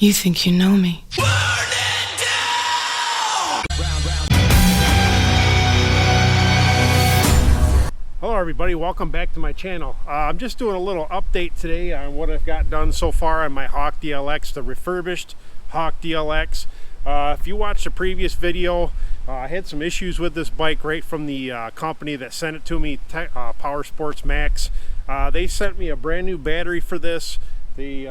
You think you know me? Hello everybody, welcome back to my channel. I'm just doing a little update today on what I've got done so far on my Hawk DLX, the refurbished Hawk DLX. If you watched the previous video, I had some issues with this bike right from the company that sent it to me, Powersportsmax. They sent me a brand new battery for this. They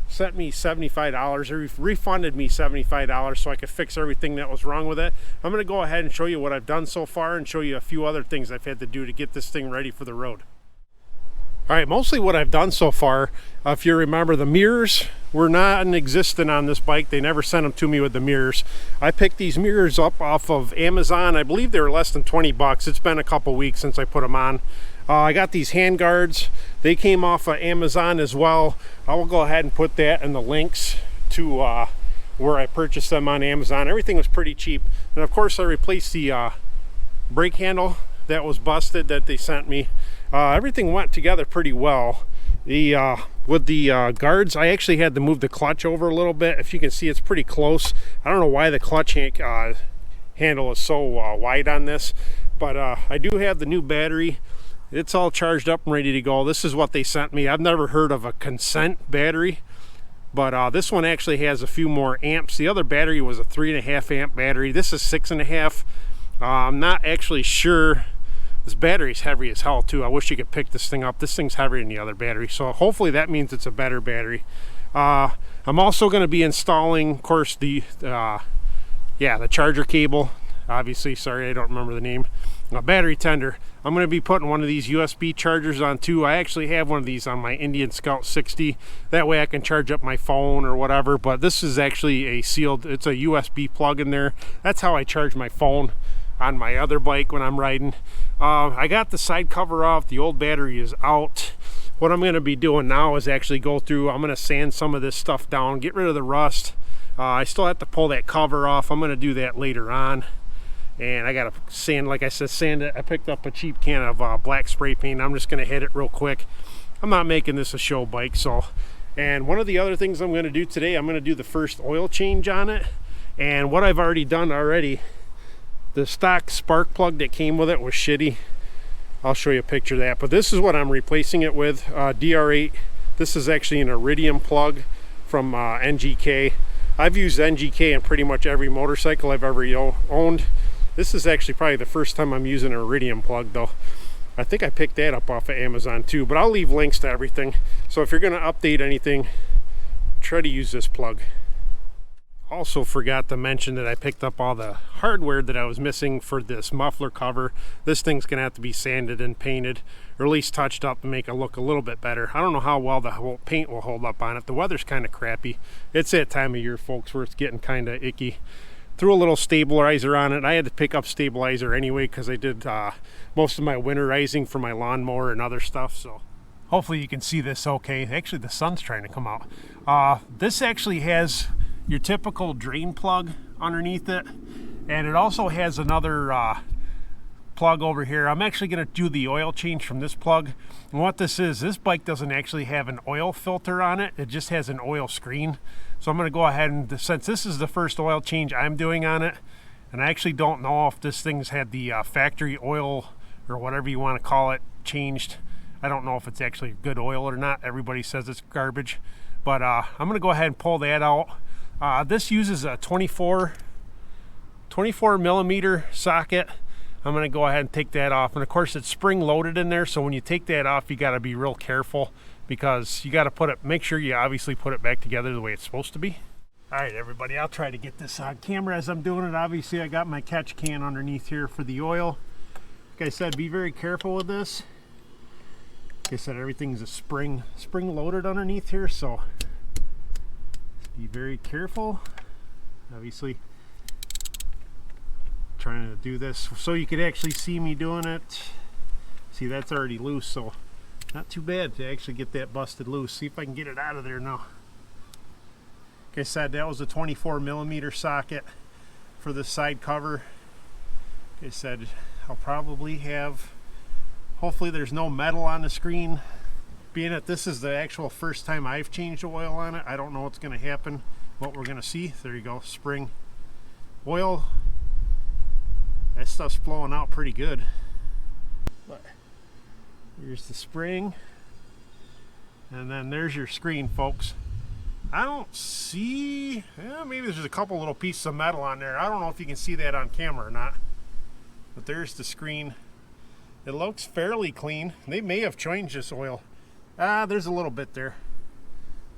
sent me $75. They refunded me $75 so I could fix everything that was wrong with it. I'm going to go ahead and show you what I've done so far and show you a few other things I've had to do to get this thing ready for the road. Alright, mostly what I've done so far, if you remember, the mirrors were not existent on this bike. They never sent them to me with the mirrors. I picked these mirrors up off of Amazon. I believe they were less than 20 bucks. It's been a couple weeks since I put them on. I got these hand guards. They came off of Amazon as well. I will go ahead and put that in the links to where I purchased them on Amazon. Everything was pretty cheap. And of course I replaced the brake handle that was busted that they sent me. Everything went together pretty well. With the guards, I actually had to move the clutch over a little bit. If you can see, it's pretty close. I don't know why the clutch handle is so wide on this, but I do have the new battery. It's all charged up and ready to go. This is what they sent me. I've never heard of a consent battery, but this one actually has a few more amps. The other battery was a 3.5 amp battery. This is 6.5. I'm not actually sure. This battery's heavy as hell too. I wish you could pick this thing up. This thing's heavier than the other battery, so hopefully that means it's a better battery. I'm also going to be installing, of course, the charger cable. Obviously, sorry, I don't remember the name. A battery tender. I'm going to be putting one of these USB chargers on too. I actually have one of these on my Indian Scout 60. That way I can charge up my phone or whatever, but this is actually a sealed, it's a USB plug in there. That's how I charge my phone on my other bike when I'm riding. I got the side cover off. The old battery is out. What I'm going to be doing now is actually go through, I'm going to sand some of this stuff down, get rid of the rust. I still have to pull that cover off. I'm going to do that later on. And I got to sand, like I said, sand it. I picked up a cheap can of black spray paint. I'm just going to hit it real quick. I'm not making this a show bike, so. And one of the other things I'm going to do today, I'm going to do the first oil change on it. And what I've already done already, the stock spark plug that came with it was shitty. I'll show you a picture of that. But this is what I'm replacing it with, DR8. This is actually an iridium plug from NGK. I've used NGK in pretty much every motorcycle I've ever owned. This is actually probably the first time I'm using an iridium plug though. I think I picked that up off of Amazon too, but I'll leave links to everything. So if you're going to update anything, try to use this plug. Also forgot to mention that I picked up all the hardware that I was missing for this muffler cover. This thing's going to have to be sanded and painted, or at least touched up to make it look a little bit better. I don't know how well the whole paint will hold up on it. The weather's kind of crappy. It's that time of year, folks, where it's getting kind of icky. Threw a little stabilizer on it. I had to pick up stabilizer anyway because I did most of my winterizing for my lawnmower and other stuff. So hopefully you can see this okay. Actually, the sun's trying to come out. This actually has your typical drain plug underneath it, and it also has another plug over here. I'm actually going to do the oil change from this plug. And what this is, this bike doesn't actually have an oil filter on it. It just has an oil screen. So I'm going to go ahead and, since this is the first oil change I'm doing on it, and I actually don't know if this thing's had the factory oil or whatever you want to call it changed. I don't know if it's actually good oil or not. Everybody says it's garbage, but I'm going to go ahead and pull that out. This uses a 24 millimeter socket. I'm going to go ahead and take that off, and of course it's spring loaded in there, so when you take that off you got to be real careful because you got to put it, make sure you obviously put it back together the way it's supposed to be. All right everybody, I'll try to get this on camera as I'm doing it. Obviously I got my catch can underneath here for the oil. Like I said, be very careful with this. Like I said, everything's a spring loaded underneath here, so be very careful. Obviously trying to do this so you could actually see me doing it. See, that's already loose, so not too bad to actually get that busted loose. See if I can get it out of there now. Like I said, that was a 24 millimeter socket for the side cover. Like I said, I'll probably have, hopefully there's no metal on the screen. Being that this is the actual first time I've changed the oil on it, I don't know what's going to happen. what we're gonna see. There you go, spring oil. That stuff's flowing out pretty good. But here's the spring, and then there's your screen, folks. I don't see, maybe there's a couple little pieces of metal on there. I don't know if you can see that on camera or not, but there's the screen. It looks fairly clean. They may have changed this oil. There's a little bit there.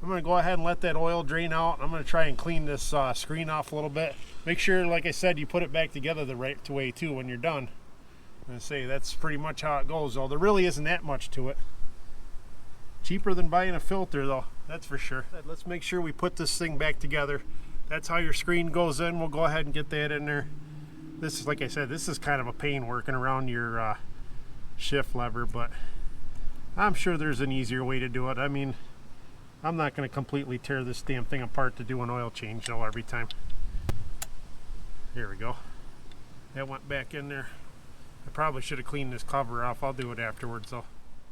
I'm going to go ahead and let that oil drain out. I'm going to try and clean this screen off a little bit. Make sure, like I said, you put it back together the right way too when you're done. I'm going to say that's pretty much how it goes, though. There really isn't that much to it. Cheaper than buying a filter, though, that's for sure. Let's make sure we put this thing back together. That's how your screen goes in. We'll go ahead and get that in there. This is, like I said, this is kind of a pain working around your shift lever, but I'm sure there's an easier way to do it. I mean, I'm not going to completely tear this damn thing apart to do an oil change though every time. Here we go. That went back in there. I probably should have cleaned this cover off. I'll do it afterwards though.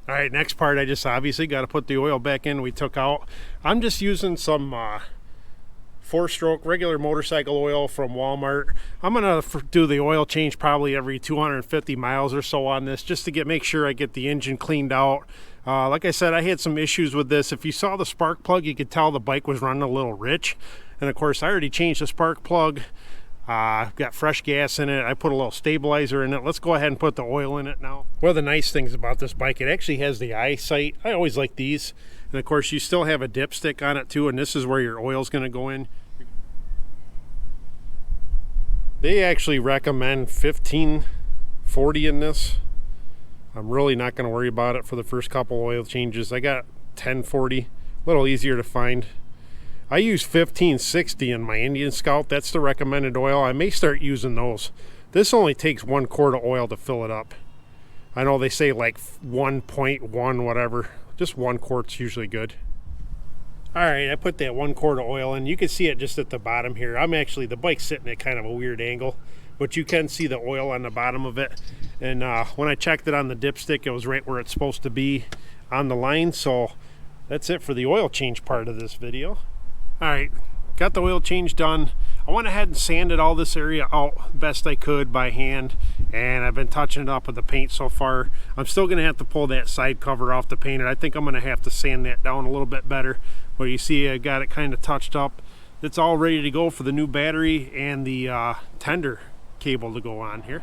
Alright, next part, I just obviously got to put the oil back in we took out. I'm just using some 4-stroke regular motorcycle oil from Walmart. I'm going to do the oil change probably every 250 miles or so on this, just to make sure I get the engine cleaned out. Like I said, I had some issues with this. If you saw the spark plug, you could tell the bike was running a little rich. And of course, I already changed the spark plug. I've got fresh gas in it. I put a little stabilizer in it. Let's go ahead and put the oil in it now. One of the nice things about this bike, it actually has the eyesight. I always like these. And of course, you still have a dipstick on it too, and this is where your oil's going to go in. They actually recommend 1540 in this. I'm really not going to worry about it for the first couple oil changes. I got 1040, a little easier to find. I use 1560 in my Indian Scout. That's the recommended oil. I may start using those. This only takes 1 quart of oil to fill it up. I know they say like 1.1 whatever. Just 1 quart's usually good. Alright, I put that 1 quart of oil in. You can see it just at the bottom here. The bike's sitting at kind of a weird angle, but you can see the oil on the bottom of it. And when I checked it on the dipstick, it was right where it's supposed to be on the line. So that's it for the oil change part of this video. Alright, got the oil change done. I went ahead and sanded all this area out best I could by hand, and I've been touching it up with the paint so far. I'm still going to have to pull that side cover off to paint it. I think I'm going to have to sand that down a little bit better. But you see I got it kind of touched up. It's all ready to go for the new battery and the tender cable to go on here.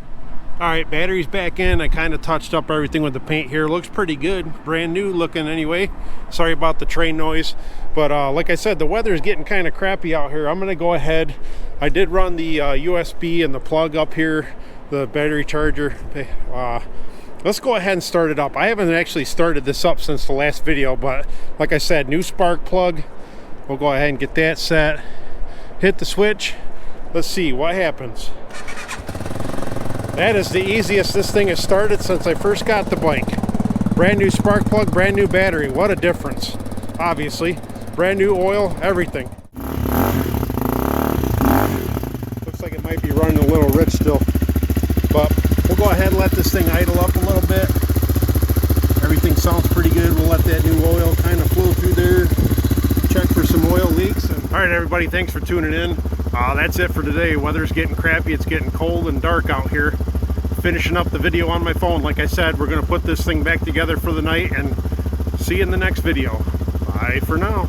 Alright, battery's back in. I kind of touched up everything with the paint here. Looks pretty good. Brand new looking anyway. Sorry about the train noise. But like I said, the weather is getting kind of crappy out here. I'm going to go ahead. I did run the USB and the plug up here, the battery charger. Let's go ahead and start it up. I haven't actually started this up since the last video, but like I said, new spark plug. We'll go ahead and get that set. Hit the switch. Let's see what happens. That is the easiest this thing has started since I first got the bike. Brand new spark plug, brand new battery. What a difference. Obviously. Brand new oil, everything. Looks like it might be running a little rich still. But we'll go ahead and let this thing idle up a little bit. Everything sounds pretty good. We'll let that new oil kind of flow through there. Check for some oil leaks. Alright everybody, thanks for tuning in. That's it for today. Weather's getting crappy. It's getting cold and dark out here. Finishing up the video on my phone. Like I said, we're going to put this thing back together for the night and see you in the next video. Bye for now.